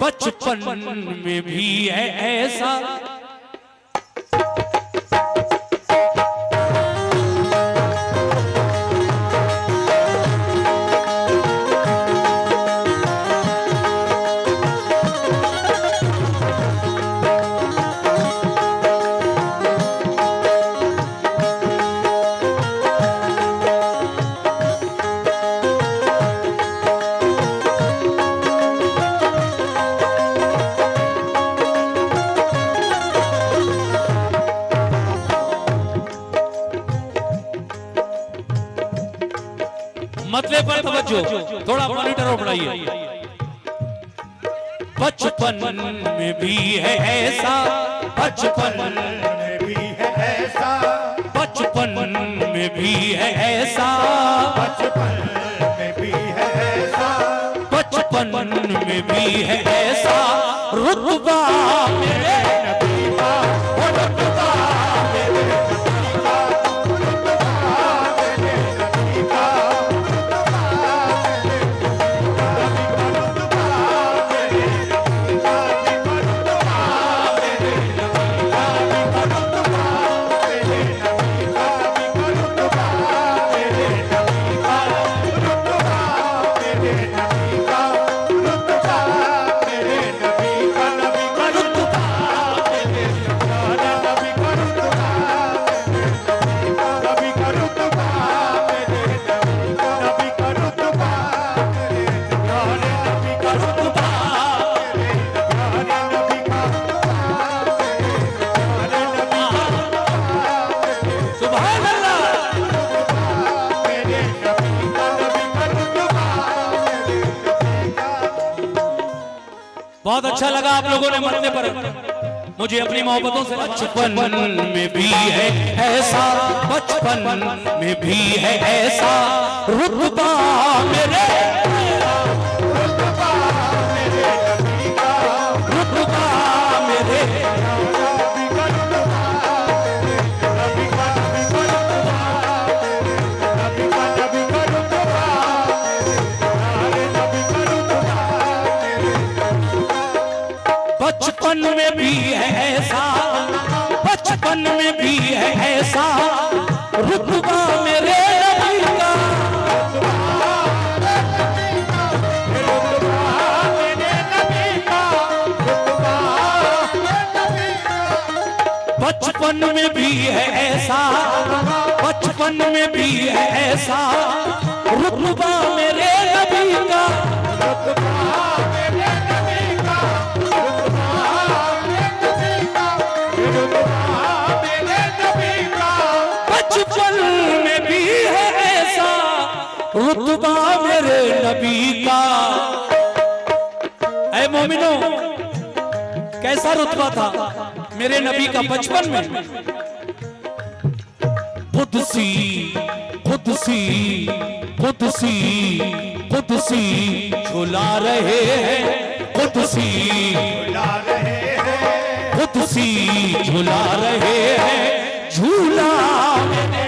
बचपन में भी है ऐसा। मतले पर तवज्जो, थोड़ा मॉनिटर और बढ़ाइए। बचपन में भी है ऐसा, बचपन में भी है ऐसा, बचपन में भी है ऐसा, बचपन में भी है ऐसा, बचपन में भी है ऐसा रुतबा मेरे नबी का, वो रुतबा मेरे नबी का, रुतबा मेरे नबी का, रुतबा मेरे रुतबा मेरे नबी का, रुतबा मेरे नबी का, रुतबा मेरे नबी का, रुतबा मेरे नबी का, रुतबा मेरे नबी का, रुतबा मेरे नबी का, नबी का रुतबा मेरे प्यारा नबी का रुतबा नबी का रुतबा मेरे नबी का रुतबा मेरे प्यारे नबी का रुतबा मेरे प्यारे नबी का रुतबा मेरे प्यारे नबी का सुभान अल्लाह। मेरे नबी का रुतबा मेरे नबी का। बहुत अच्छा लगा आप लोगों ने मरने पर मुझे अपनी मोहब्बतों से। बचपन में भी है ऐसा, बचपन में भी है ऐसा रुतबा मेरे, रुतबा मेरे नबी का, रुतबा मेरे, नबी का रुतबा मेरे नबी का, नबी का रुतबा मेरे नबी का, नबी का रुतबा मेरे नबी का रुतबा मेरे। बचपन में भी है ऐसा, बचपन में भी है ऐसा रुतबा मेरे नबी का, बचपन में भी है ऐसा, बचपन में भी है ऐसा रुतबा मेरे नबी का, बचपन में भी है ऐसा रुतबा मेरे नबी का। ऐ मोमिनो, कैसा रुतबा था मेरे नबी का बचपन में। कुदसी कुदसी कुदसी कुदसी झुला रहे हैं, कुदसी कुदसी झुला रहे हैं, झूला मेरे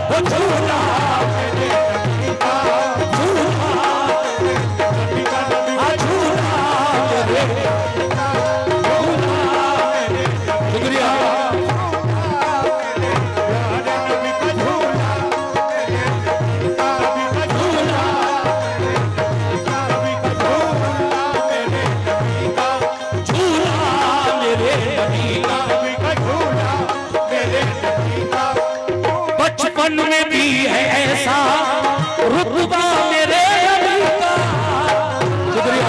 वो झूला मेरे झूला झूला मेरे, शुक्रिया। बचपन में भी है ऐसा रुतबा मेरे नबी का, शुक्रिया।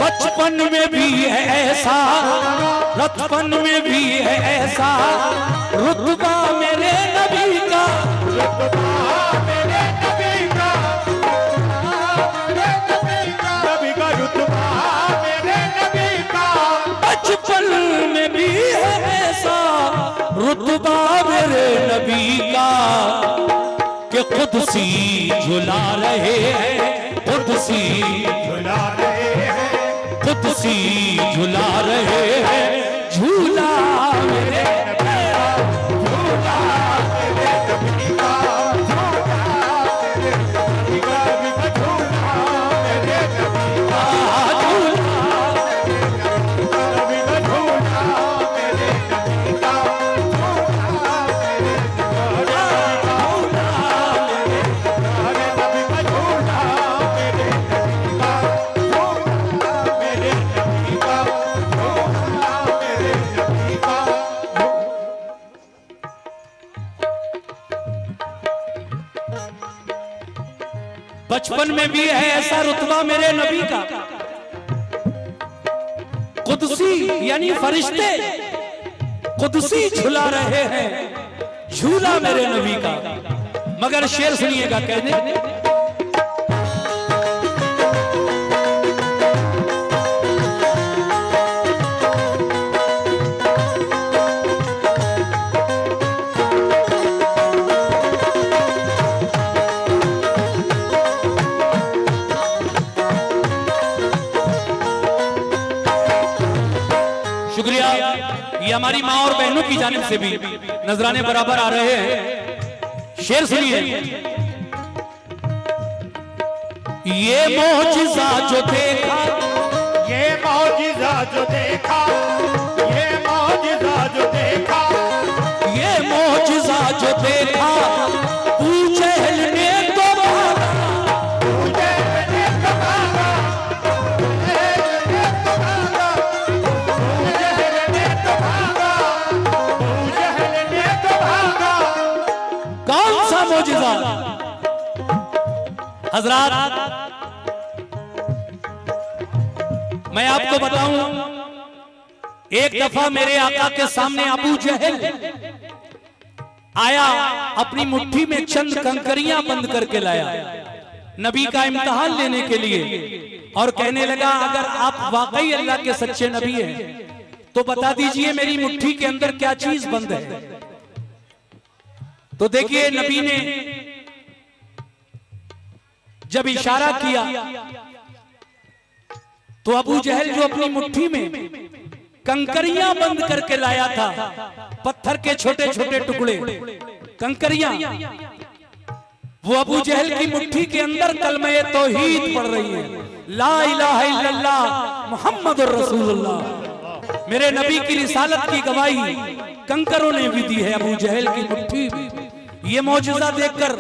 बचपन में भी है ऐसा, बचपन में भी है ऐसा रुतबा मेरे नबी का, बचपन में भी है ऐसा रुतबा मेरे नबी का कि कुदसी झुला रहे हैं, कुदसी झुला रहे हैं, कुदसी झुला रहे हैं, झूला मेरे झूला मेरे नबी बचपन में भी है ऐसा रुतबा मेरे नबी का। कुदसी यानी फरिश्ते कुदसी झुला रहे हैं झूला मेरे नबी का। मगर शेर सुनिएगा कहने, शुक्रिया। ये हमारी माँ और बहनों की जानिब से भी नजराने बराबर आ रहे हैं। शेर सुनिए, ये मौजिज़ा जो देखा, ये मौजिज़ा जो देखा, ये मौजिज़ा जो देखा, ये मौजिज़ा जो देखा, पूछे ने तो भागा, पूछे ने तो भागा, पूछे ने तो भागा, पूछे ने तो भागा, पूछे ने तो भागा। कौन सा मौजिज़ा? हजरात मैं आपको बताऊं, एक दफा मेरे आका के सामने अबू जहल आया, अपनी मुट्ठी में चंद कंकरियां बंद करके लाया नबी का इम्तिहान लेने के लिए, और कहने लगा अगर आप वाकई अल्लाह के सच्चे नबी हैं तो बता दीजिए मेरी मुट्ठी के अंदर क्या चीज बंद है। तो देखिए नबी ने जब इशारा किया तो अबू जहल जो अपनी मुट्ठी में कंकरियां बंद करके लाया था, पत्थर के छोटे छोटे टुकड़े कंकरियां, वो अबू जहल की मुट्ठी के अंदर कलमे तौहीद पढ़ रही है, ला इलाहा इल्लल्लाह मुहम्मदुर रसूलुल्लाह। मेरे नबी की रिसालत की गवाही कंकरों ने भी दी है अबू जहल की मुट्ठी में। ये मौजूदा देखकर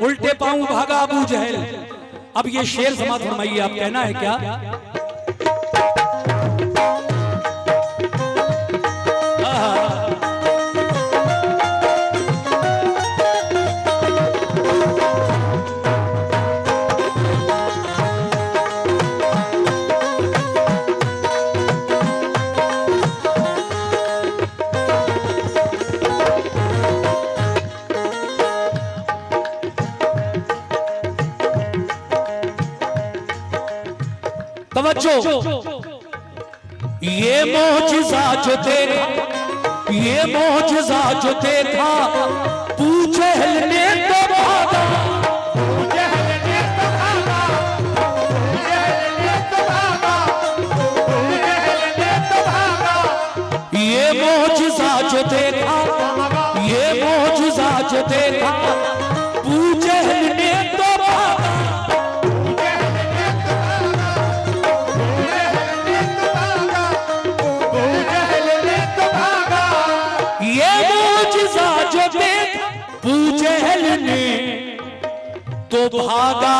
उल्टे पांव भागा अबू जहल। अब ये शेर समाप्त फरमाइए, आप कहना है क्या? तवज्जो, ये मौजिज़ा जो देखा, ये मौजिज़ा जो देखा, पूछे ने तो भागा, पूछे ने तो भागा, पूछे ने तो भागा, पूछे ने तो भागा। ये मौजिज़ा जो देखा, ये मौजिज़ा जो देखा, पूछे ने तो भागा, ये मौजिज़ा जो देखा, पूजहल ने तो भागा।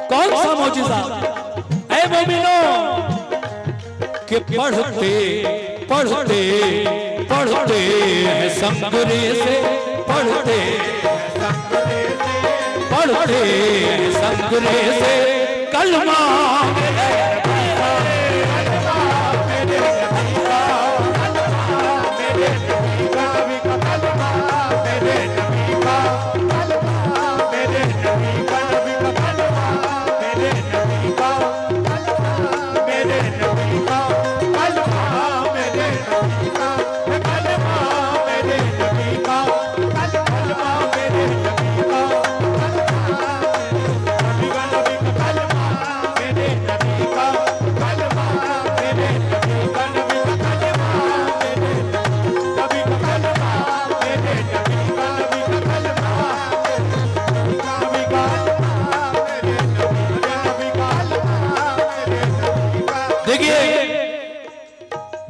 कौन सा मौजिज़ा? ऐ मोमिनो कि पढ़ते पढ़ते पढ़ते हैं संगरे से, पढ़ते पढ़ते हैं संगरे से कलमा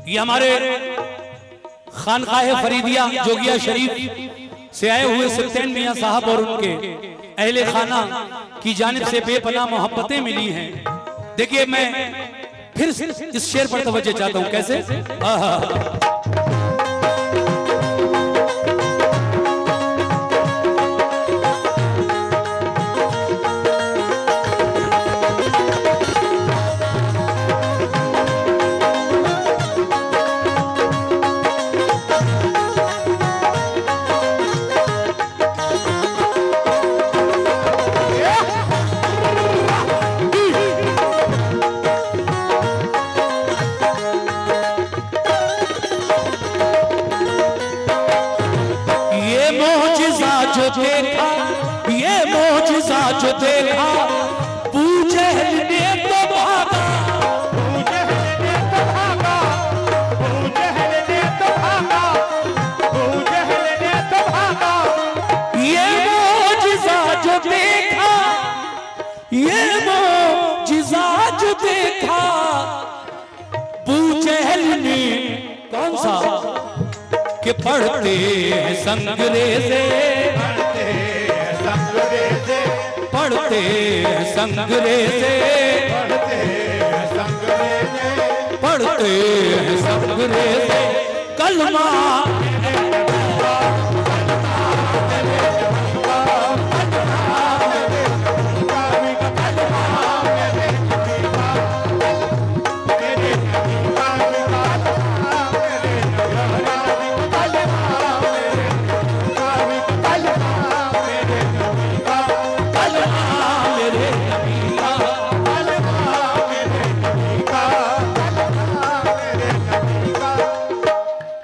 ये हमारे खानकाहे फरीदिया जोगिया शरीफ से आए हुए सुल्तान मियां साहब और उनके अहले खाना की जानिब से बेपनाह मोहब्बतें मिली हैं। देखिए मैं फिर इस शेर पर तवज्जो चाहता हूं। कैसे? देखा, ये मोजिजा जो देखा, अबू जहल ने तो भागा, अबू जहल ने तो भागा, अबू जहल ने तो भागा, अबू जहल ने तो भागा। ये मोजिजा जो देखा, ये मोजिजा जो देखा, अबू जहल ने कौन सा कि पढ़ते हैं संगरेज़े, पढ़ते हैं संगरेज़े, पढ़ते हैं संगरेज़े, पढ़ते हैं संगरेज़े, पढ़ते हैं संगरेज़े, कलमा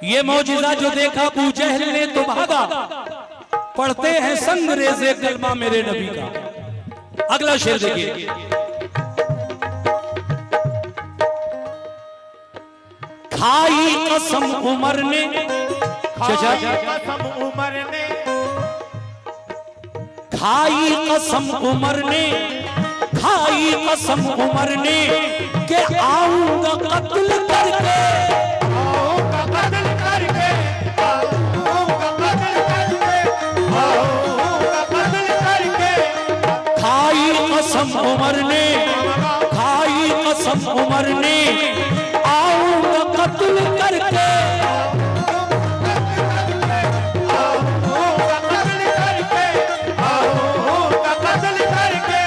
ये मौजिजा जो देखा अबू जहल ने तो भागा, पढ़ते हैं संगरेज़े कलमा मेरे नबी का। अगला शेर देखिए, खाई कसम उमर ने, कसम उमर ने, खाई कसम उमर ने, खाई कसम उमर ने कि आऊंगा कत्ल करके, आऊंगा कत्ल करके, आऊंगा कत्ल करके, आऊंगा कत्ल करके। खाई कसम उमर ने, खाई कसम उमर ने, आऊंगा कत्ल करके। आऊंगा कत्ल करके, आऊंगा कत्ल करके।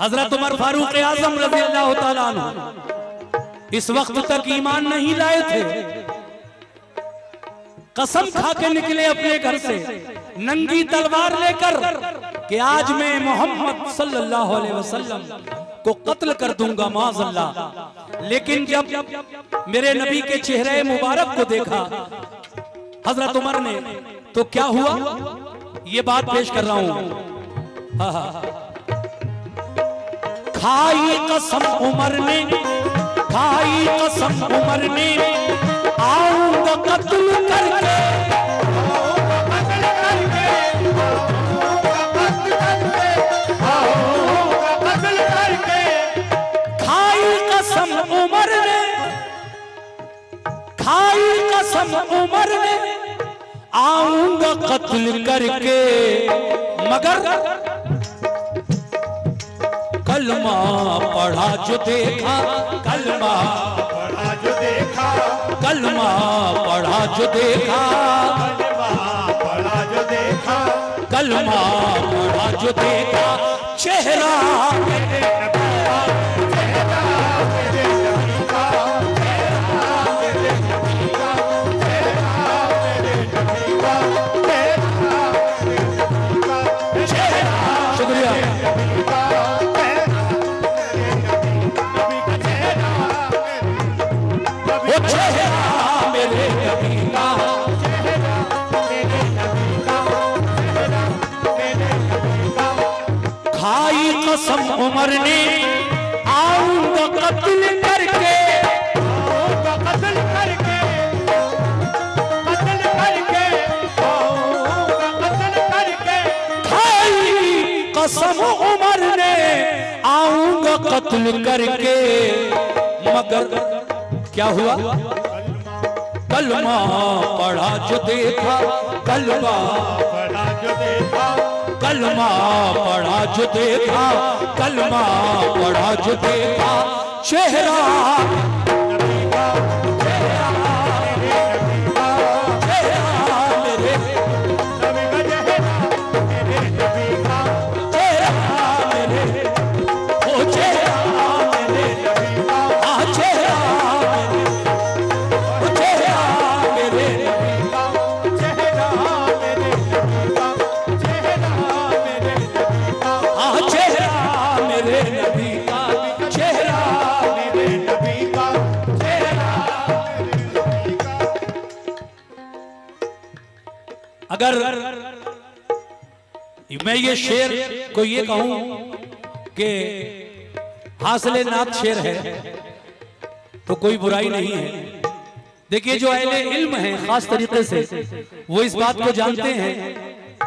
हजरत उमर फारूक आजम रज़ी अल्लाह तआला अन्हु इस वक्त तक ईमान नहीं लाए थे, कसम खा के निकले अपने घर से नंगी तलवार लेकर कि आज मैं मोहम्मद सल्लल्लाहु अलैहि वसल्लम को कत्ल कर दूंगा माज़अल्लाह। लेकिन जब मेरे नबी के चेहरे मुबारक को देखा हजरत उमर ने तो क्या हुआ, ये बात पेश कर रहा हूं। खाई कसम उमर ने, खाई कसम उमर ने, आऊंगा कत्ल करके, कत्ल करके, कत्ल करके, आऊंगा कत्ल करके। खाई कसम उमर ने, खाई कसम उमर ने, आऊंगा कत्ल करके, मगर कलमा पढ़ा जो देखा, कलमा पढ़ा जो देखा, कलमा पढ़ा जो देखा, कलमा पढ़ा जो देखा। कलमा पढ़ा जो देखा, चेहरा मेरे नबी का, चेहरा मेरे नबी का, चेहरा मेरे नबी का, चेहरा मेरे नबी का, चेहरा मेरे नबी का, चेहरा शुक्रिया। नबी का, चेहरा मेरे नबी का, चेहरा वो चेहरा मेरे नबी का, चेहरा मेरे नबी का, चेहरा मेरे नबी का। खाई कसम उमर ने, आऊंगा कत्ल करके, आऊंगा कत्ल करके, कत्ल करके, आऊंगा कत्ल करके। खाई कसम उमर ने, आऊंगा कत्ल करके, मगर क्या हुआ, कलमा पढ़ा जो देखा, कलमा पढ़ा जो देखा, कलमा पढ़ा जो देखा, कलमा पढ़ा जो देखा, चेहरा नबी का, चेहरा मेरे नबी का, चेहरा मेरे, नबी का चेहरा मेरे नबी का, चेहरा मेरे, ओ चेहरा मेरे, नबी का, आ चेहरा मेरे, ओ चेहरा मेरे, चेहरा मेरे नबी का, चेहरा मेरे नबी का, आ चेहरा मेरे नबी का, चेहरा मेरे नबी का। अगर मैं ये शेर को ये कहूं कि हासिले नात शेर है तो कोई बुराई नहीं है। देखिए जो अहले इल्म हैं खास तरीके से वो इस बात को जानते हैं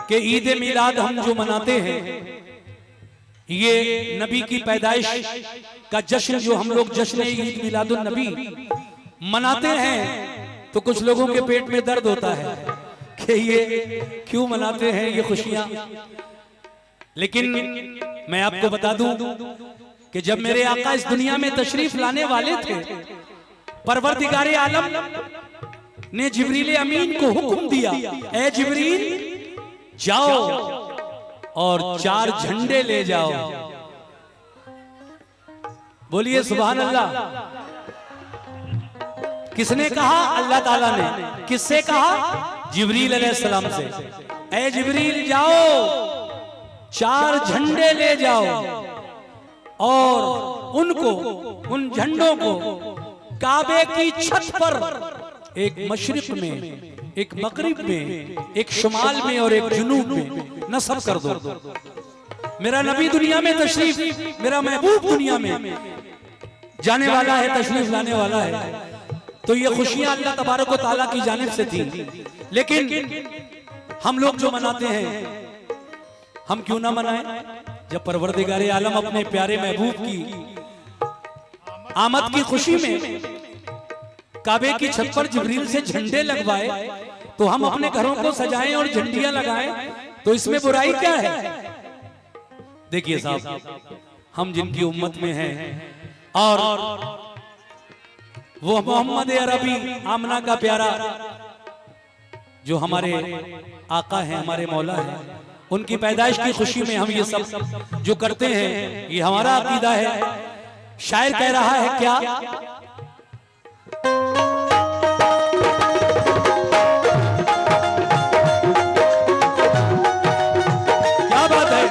कि ईद मिलाद हम जो मनाते हैं ये नबी की पैदाइश का जश्न जो हम लोग जश्न ईद मिलादुन नबी मनाते हैं तो कुछ लोगों के पेट में दर्द होता है कि ये क्यों मनाते हैं ये खुशियां। लेकिन मैं आपको बता दूं कि जब मेरे आका इस दुनिया में तशरीफ लाने वाले थे परवरदिगारे आलम ने जिब्रील अमीन को हुक्म दिया, ए जिब्रील जाओ और 4 झंडे ले जाओ। बोलिए सुभान अल्लाह। किसने कहा? अल्लाह ताला ने। किससे कहा? जिब्रील अलैहिस्सलाम से। ए जिब्रील जाओ 4 झंडे ले जाओ और उनको उन झंडों को काबे की छत पर एक मशरिक में, एक मगरिब में, एक शुमाल में और एक जुनूब में नस्ब कर दो। मेरा नबी दुनिया में तशरीफ, मेरा महबूब दुनिया में जाने वाला है, तशरीफ लाने वाला है। तो ये खुशियां अल्लाह तबारक व तआला की जानिब से थी। लेकिन हम लोग जो मनाते हैं हम क्यों ना मनाएं? जब परवरदिगारे आलम अपने प्यारे महबूब की आमद की खुशी में काबे की छत पर जिब्रील से झंडे लगवाए तो हम अपने घरों को सजाएं और झंडियां लगाएं तो इसमें बुराई क्या है? देखिए साहब, हम जिनकी उम्मत में हैं और वो मोहम्मद अरबी आमना का प्यारा जो हमारे आका हैं, हमारे मौला हैं, उनकी पैदाइश की खुशी में हम ये सब जो करते हैं ये हमारा अकीदा है। शायर कह रहा है क्या? क्या बात है?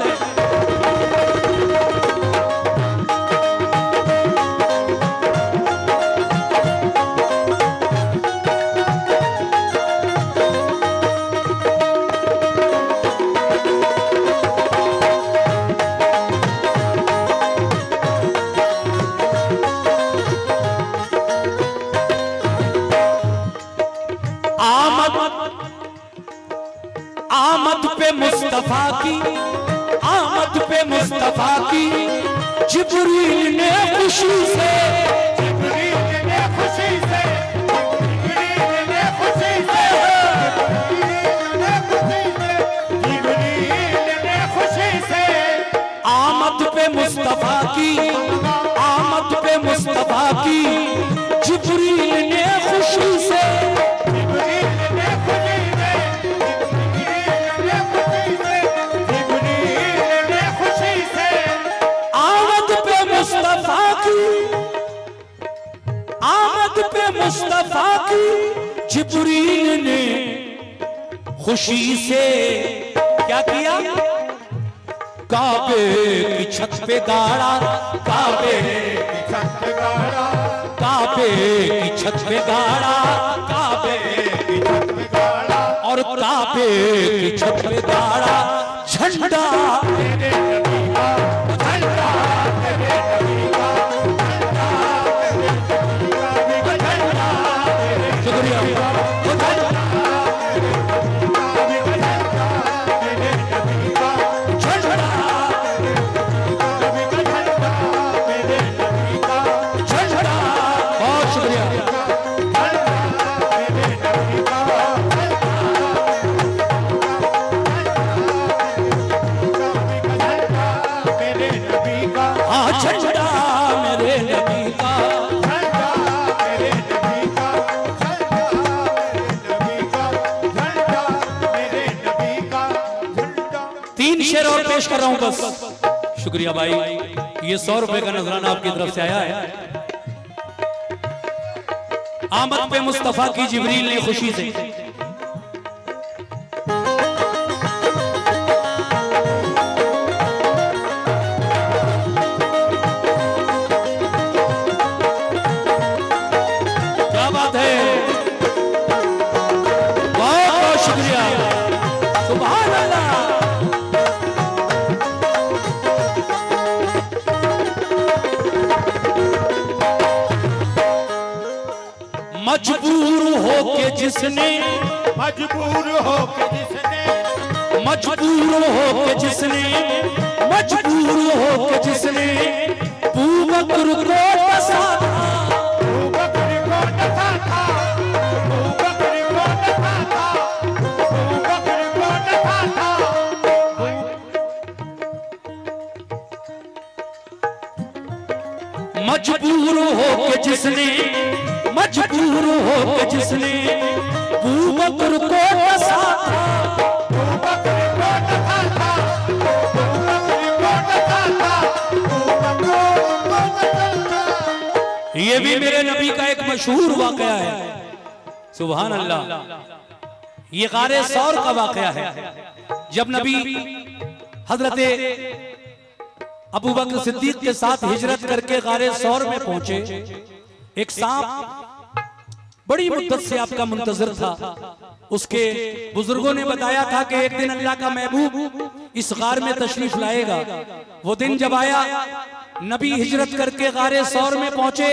आमद पे मुस्तफा की, आमद पे मुस्तफा की जिब्रील ने खुशी से, जिब्रील ने खुशी से, जिब्रील ने खुशी से, जिब्रील ने खुशी से, जिब्रील ने खुशी से आमद पे मुस्तफा की, आमद पे मुस्तफा की जिब्रील ने खुशी से, आमद पे मुस्तफा की जिब्रील ने खुशी से क्या किया? काबे की छत पे गाड़ा, काबे की छत पे गाड़ा, काबे की छत पे गाड़ा, काबे की छत पे गाड़ा और काबे की छत पे गाड़ा झंडा तेरे नबी का, झंडा तेरे नबी का, पेश कर रहा हूं बस। शुक्रिया भाई, ये 100 रुपए का नजराना आपकी तरफ से आया है। आमद पे मुस्तफा की जिब्रील ने खुशी से, क्या बात है, बहुत बहुत शुक्रिया। सुभान अल्लाह। मजबूर हो के जिसने मजबूर हो के जिसने मजबूर हो के जिसने मजबूर हो के जिसने अबू बकर को डसा था, अबू बकर को डसा था, अबू बकर को डसा था, अबू बकर को डसा था। मजबूर हो के जिसने मजबूर हो के जिसने अबू बकर को डसा था, अबू बकर को डसा था, अबू बकर को डसा था, अबू बकर को डसा था। ये भी मेरे नबी का एक मशहूर वाकया है। सुभान अल्लाह। ये गारे सौर का वाकया है। जब नबी हजरते अबू बकर सिद्दीक के साथ हिजरत करके गारे सौर में पहुंचे, एक सांप बड़ी मुद्दत से आपका मुंतजर था। उसके बुजुर्गों ने बताया था कि एक दिन अल्लाह का महबूब इस गार में तशरीफ लाएगा। वो दिन जब आया, नबी हिजरत करके गारे सौर में पहुंचे,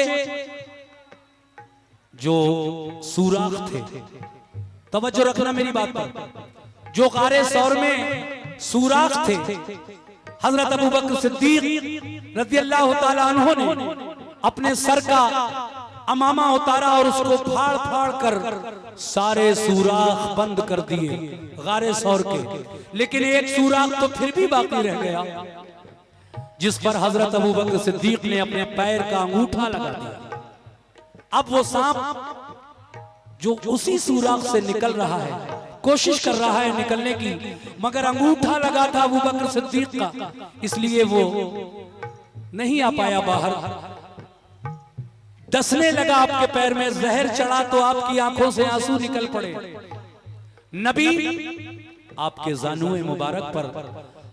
जो सुराख थे, तवज्जो रखना मेरी बात पर, जो गारे सौर में सुराख थे, हजरत अबू बकर सिद्दीक रज़ी अल्लाह ताला अन्हु ने अपने सर का अमामा उतारा और उसको फाड़ फाड़ कर सारे सुराख बंद कर दिए गारे सौर के। लेकिन एक सुराख तो फिर भी बाकी रह गया, जिस पर हजरत अबू बकर सिद्दीक ने अपने पैर का अंगूठा लगा दिया। अब वो सांप जो उसी सुराख से निकल रहा है, कोशिश कर रहा है निकलने की, मगर अंगूठा लगा था अबू बकर सिद्दीक का, इसलिए वो नहीं आ पाया बाहर। डसने लगा आपके पैर में, जहर चढ़ा तो आपकी आंखों से आंसू निकल पड़े। नबी आपके जानुए मुबारक पर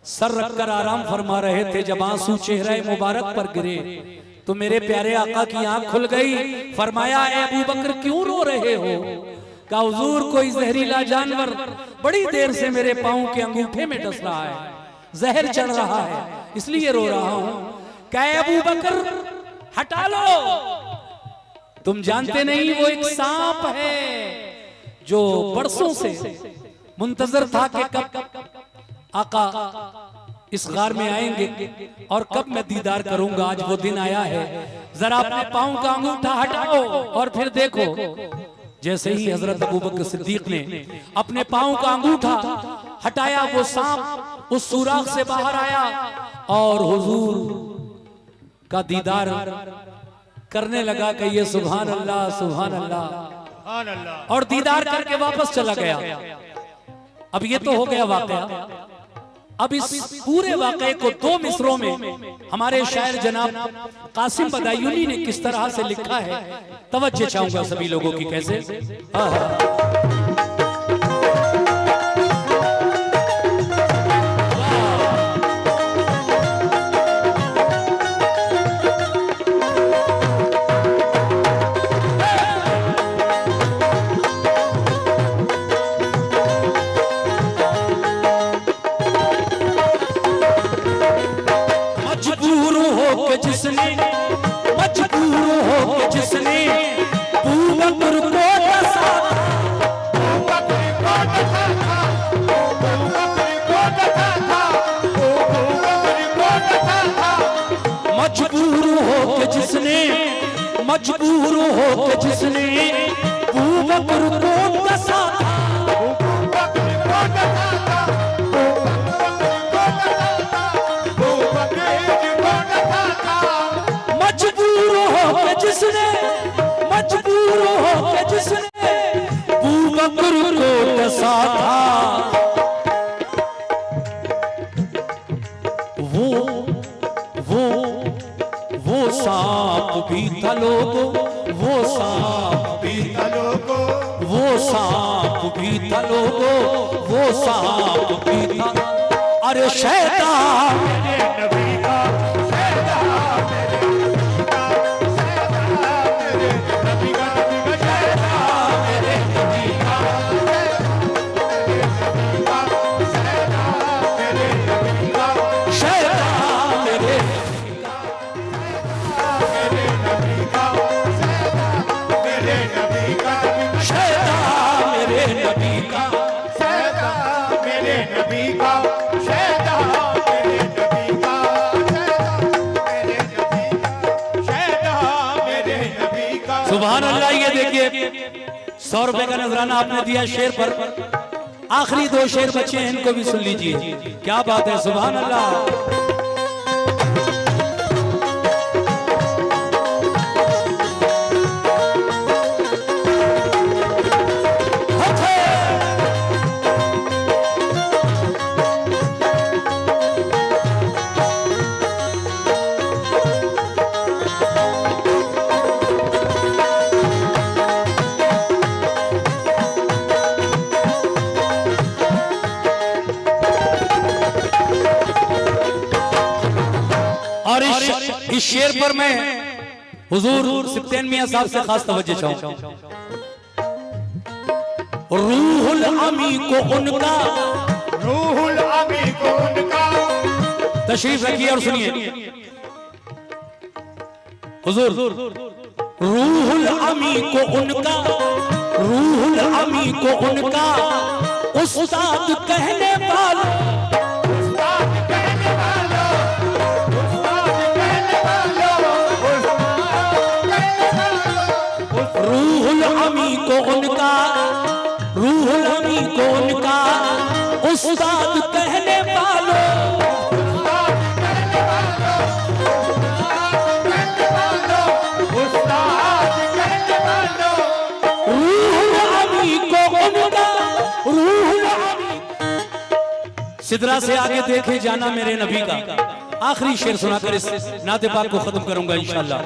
सर रखकर आराम फरमा रहे थे। जब आंसू चेहरे मुबारक पर गिरे तो मेरे प्यारे आका की आंख खुल गई। फरमाया, ए अबू बकर क्यों रो रहे हो? कहा, हुजूर कोई जहरीला जानवर बड़ी देर से मेरे पांव के अंगूठे में डस रहा है, जहर चढ़ रहा है, इसलिए रो रहा हूं। कहे, अबू बकर हटा लो, तुम जानते नहीं वो एक सांप है जो बरसों से मुंतजर था कि कब आका इस गार में आएंगे और कब मैं दीदार करूंगा। आज वो दिन आया है, जरा अपने पांव का अंगूठा हटाओ और फिर देखो। जैसे ही हजरत अबू बकर सिद्दीक ने अपने पांव का अंगूठा हटाया, वो सांप उस सुराख से बाहर आया और हुजूर का दीदार करने लगा कि ये सुभान अल्लाह सुभान अल्लाह, और दीदार करके वापस चला गया। अब ये तो हो गया वाकया। अब इस पूरे वाकये को दो मिसरों में हमारे शायर जनाब कासिम बदायूनी ने किस तरह से लिखा है, तवज्जो चाहूंगा सभी लोगों की। कैसे? जिसने मजबूर हो जिसने अबू बकर को डसा था, अबू बकर को डसा था, अबू बकर को डसा था, अबू बकर को डसा था। मजबूर हो जिसने मजबूर हो जिसने अबू बकर को डसा था, अबू बकर को डसा था, अबू बकर को डसा था, अबू बकर को डसा था। मजबूर हो जिसने मजबूर हो जिसने अबू बकर को डसा था, वो सांप भी था लोगो, वो सांप भी था लोगो, वो सांप भी था लोगो, वो सांप भी था। अरे शैतान मेरे नबी का, शैतान मेरे नबी का, शैतान मेरे नबी का, नबी का शैतान मेरे नबी का, 100 रुपए का नजराना आपने दिया शेर पर। आखिरी 2 शेर बचे हैं, इनको भी सुन लीजिए। क्या बात है, सुभान अल्लाह। और इस शेर पर मैं हुजूर सिप्तेन मियां साहब से खास तवज्जो चाहूं। रूहुल अमी को उनका, रूहुल अमी को उनका, तशरीफ रखिए और सुनिए हुजूर। रूहुल अमी को उनका, रूहुल अमी को उनका उस्ताद कहने वालों, उस्ताद कहने वालों, उस्ताद कहने वालों, उस्ताद कहने वालों, रूहुल अमी को उनका, रूहुल अमी को उनका उस्ताद कहने वालों, उस्ताद कहने वालों, रूहुल अमी को उनका, रूहुल अमी। सिदरा से आगे देखे जाना मेरे नबी का। आखिरी शेर सुनाकर इस नाते पाक को खत्म करूंगा इंशाअल्लाह।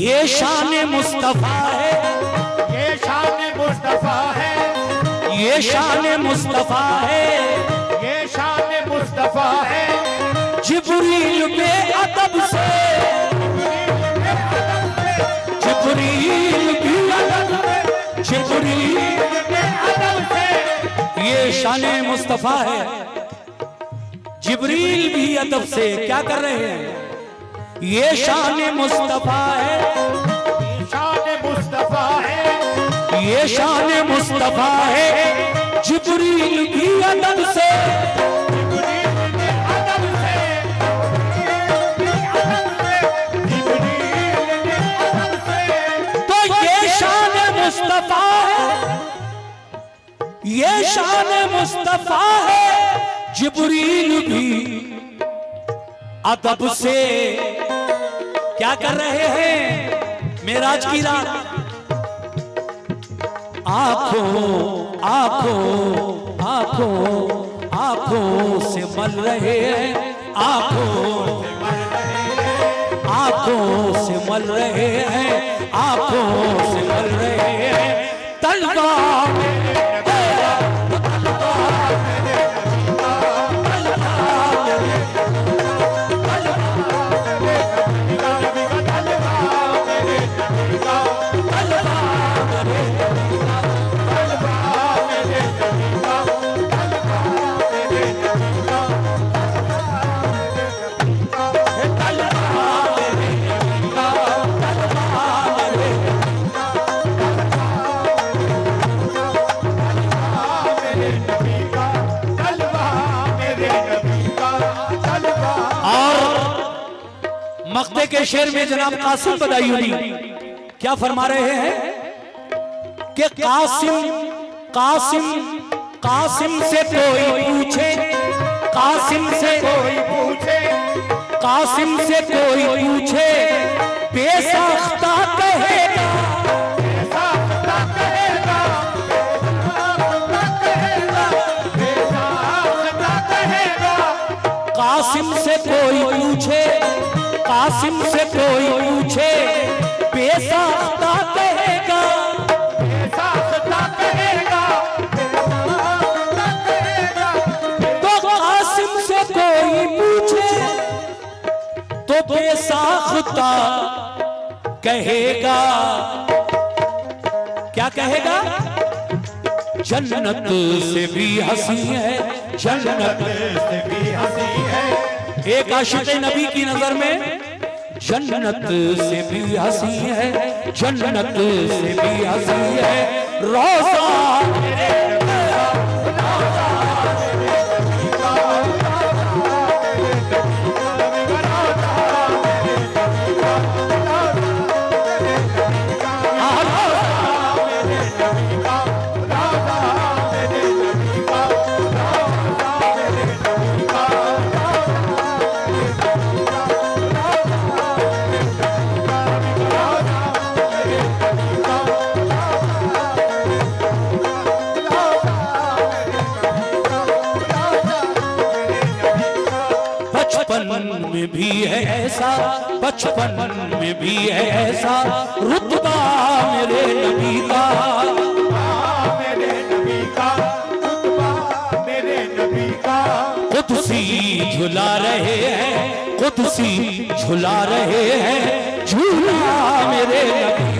ये शान मुस्तफा है, ये शान मुस्तफा है, ये शान मुस्तफा है, ये शान मुस्तफा है। जिब्रील बे अदब से, जिब्रील भी अदब, जिब्रील बे अदब से, ये शान मुस्तफा है। जिब्रील भी अदब से क्या कर रहे हैं? ये शान मुस्तफा है, ये शान मुस्तफा है, ये शान मुस्तफा है। जिब्रील भी अदब से, जिब्रील बे अदब से, जिब्रील बे अदब से, तो ये शान मुस्तफा है, ये शान मुस्तफा है। जिब्रील भी अदब से क्या कर रहे हैं? मेराज की रात आंखों आंखों आंखों आंखों से मल रहे हैं, आंखों आंखों से मल रहे हैं, आंखों से मल रहे हैं। तलवार मक्ते के शेर में जनाब कासिम बदायूनी क्या फरमा रहे हैं कि कासिम कासिम कासिम से कोई पूछे, कासिम से कोई पूछे, कासिम से कोई पूछे, बेसाख्ता कहेगा, बेसाख्ता कहेगा, बेसाख्ता कहेगा, कासिम से कोई पूछे, कासिम से कोई पूछे, बेसाख्ता कहेगा, बेसाख्ता कहेगा, बेसाख्ता कहेगा, तो कासिम से कोई पूछे तो बेसाख्ता कहेगा। क्या कहेगा? जन्नत से भी हंसी है, जन्नत से भी हंसी है, एक आशिक नबी की नजर में जन्नत से भी हंसी है, जन्नत से भी हंसी है रोजा बचपन में भी है ऐसा, बचपन में भी है ऐसा रुतबा मेरे नबी का, मेरे नबी का रुतबा, मेरे नबी का कुदसी झुला रहे हैं, कुदसी झुला रहे हैं झूला मेरे नबी